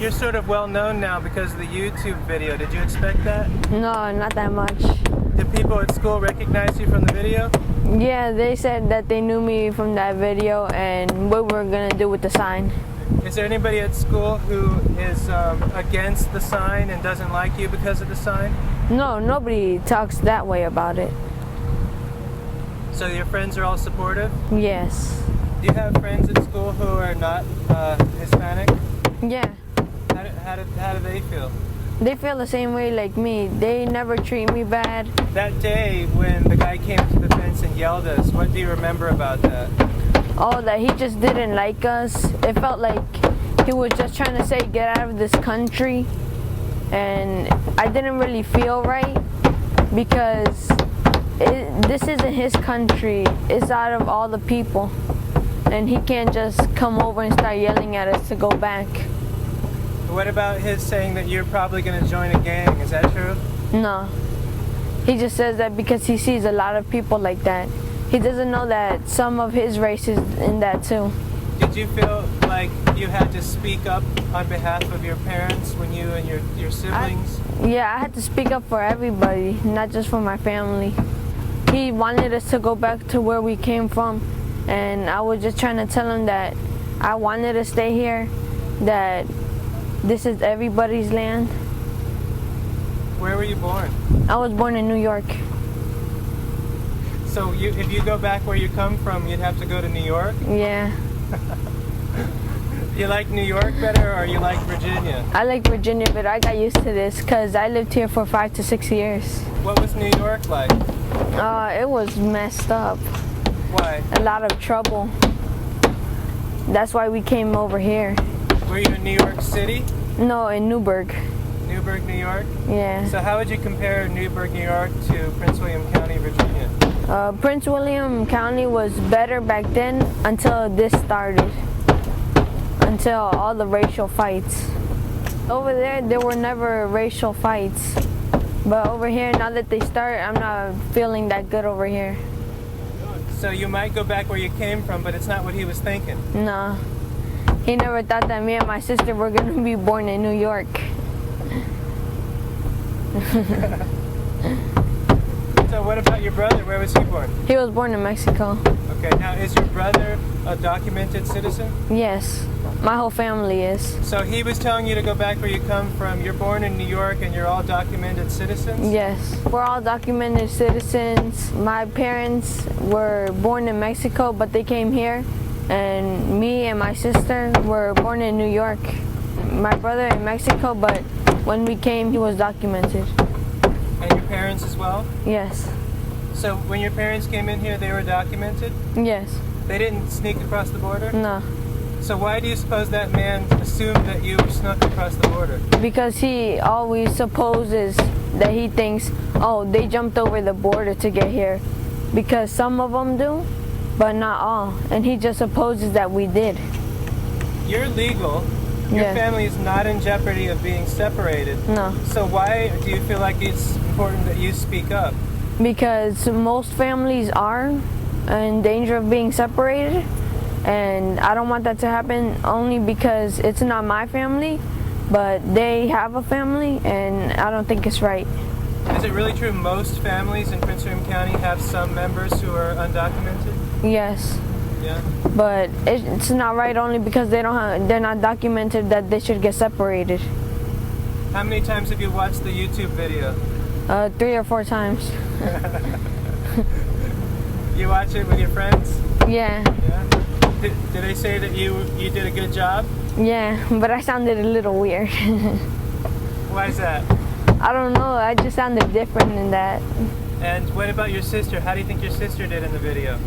you're sort of well known now because of the YouTube video. Did you expect that? No, not that much. Did people at school recognize you from the video? Yeah, they said that they knew me from that video and what we're gonna do with the sign. Is there anybody at school who is against the sign and doesn't like you because of the sign? No, nobody talks that way about it. So your friends are all supportive? Yes. Do you have friends at school who are not Hispanic? Yeah. How do they feel? They feel the same way like me. They never treat me bad. That day when the guy came to the fence and yelled at us, what do you remember about that? Oh, that he just didn't like us. It felt like he was just trying to say get out of this country. And I didn't really feel right because this isn't his country. It's out of all the people. And he can't just come over and start yelling at us to go back. What about his saying that you're probably going to join a gang? Is that true? No. He just says that because he sees a lot of people like that. He doesn't know that some of his race is in that too. Did you feel like you had to speak up on behalf of your parents when you and your siblings? Yeah, I had to speak up for everybody, not just for my family. He wanted us to go back to where we came from, and I was just trying to tell him that I wanted to stay here, that this is everybody's land. Where were you born? I was born in New York. So if you go back where you come from, you'd have to go to New York? Yeah. You like New York better or you like Virginia? I like Virginia, but I got used to this because I lived here for 5 to 6 years. What was New York like? It was messed up. Why? A lot of trouble. That's why we came over here. Were you in New York City? No, in Newburgh. Newburgh, New York? Yeah. So how would you compare Newburgh, New York to Prince William County, Virginia? Prince William County was better back then until this started. Until all the racial fights. Over there were never racial fights. But over here, now that they start, I'm not feeling that good over here. So you might go back where you came from, but it's not what he was thinking. No. He never thought that me and my sister were going to be born in New York. So what about your brother? Where was he born? He was born in Mexico. Okay, now is your brother a documented citizen? Yes, my whole family is. So he was telling you to go back where you come from. You're born in New York and you're all documented citizens? Yes, we're all documented citizens. My parents were born in Mexico, but they came here. And me and my sister were born in New York. My brother in Mexico, but when we came, he was documented. And your parents as well? Yes. So when your parents came in here, they were documented? Yes. They didn't sneak across the border? No. So why do you suppose that man assumed that you snuck across the border? Because he always supposes that he thinks, oh, they jumped over the border to get here. Because some of them do, but not all. And he just supposes that we did. You're legal. Your Yes. family is not in jeopardy of being separated. No. So why do you feel like it's important that you speak up? Because most families are in danger of being separated. And I don't want that to happen only because it's not my family, but they have a family, and I don't think it's right. Is it really true most families in Prince William County have some members who are undocumented? Yes. Yeah. But it's not right only because they're not documented that they should get separated. How many times have you watched the YouTube video? 3 or 4 times. You watch it with your friends? Yeah. Yeah. Did they say that you did a good job? Yeah, but I sounded a little weird. Why is that? I don't know, I just sounded different in that. And what about your sister? How do you think your sister did in the video?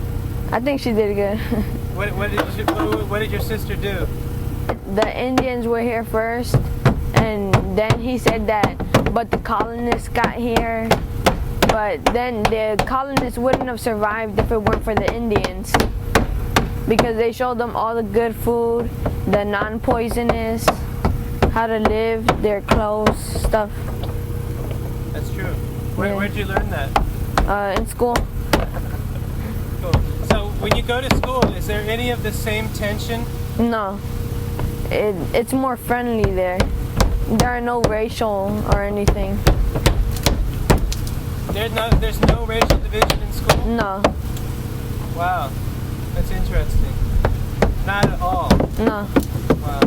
I think she did good. What did your sister do? The Indians were here first, and then he said that, but the colonists got here. But then the colonists wouldn't have survived if it weren't for the Indians. Because they showed them all the good food, the non-poisonous, how to live, their clothes, stuff. That's true. Where'd you learn that? In school. Cool. So when you go to school, is there any of the same tension? No. it's more friendly there. There are no racial or anything. There's no racial division in school? No. Wow. That's interesting. Not at all. No. Wow.